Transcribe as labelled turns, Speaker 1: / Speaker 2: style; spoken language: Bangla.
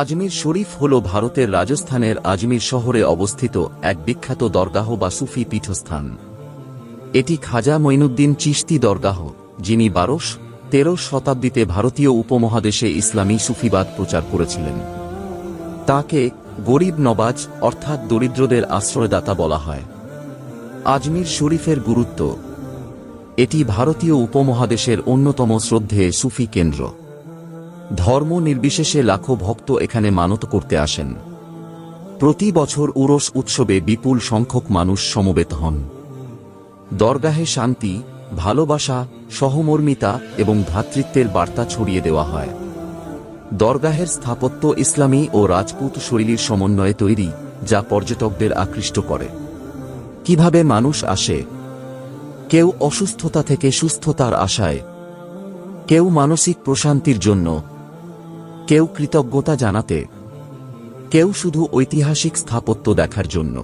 Speaker 1: আজমির শরীফ হল ভারতের রাজস্থানের আজমির শহরে অবস্থিত এক বিখ্যাত দরগাহ বা সুফি পীঠস্থান। এটি খাজা মঈনুদ্দিন চিশতি দরগাহ, যিনি 12-13 শতাব্দীতে ভারতীয় উপমহাদেশে ইসলামী সুফিবাদ প্রচার করেছিলেন। তাকে গরিব নবাজ অর্থাৎ দরিদ্রদের আশ্রয়দাতা বলা হয়। আজমির শরীফের গুরুত্ব: এটি ভারতীয় উপমহাদেশের অন্যতম শ্রদ্ধেয় সুফি কেন্দ্র। ধর্ম নির্বিশেষে লাখো ভক্ত এখানে মানত করতে আসেন। প্রতি বছর উরস উৎসবে বিপুল সংখ্যক মানুষ সমবেত হন। দরগাহে শান্তি, ভালোবাসা, সহমর্মিতা এবং ভ্রাতৃত্বের বার্তা ছড়িয়ে দেওয়া হয়। দরগাহের স্থাপত্য ইসলামী ও রাজপুত শৈলীর সমন্বয়ে তৈরি, যা পর্যটকদের আকৃষ্ট করে। কিভাবে মানুষ আসে? কেউ অসুস্থতা থেকে সুস্থতার আশায়, কেউ মানসিক প্রশান্তির জন্য, কেউ কৃতজ্ঞতা জানাতে, কেউ শুধু ঐতিহাসিক স্থাপত্য দেখার জন্য।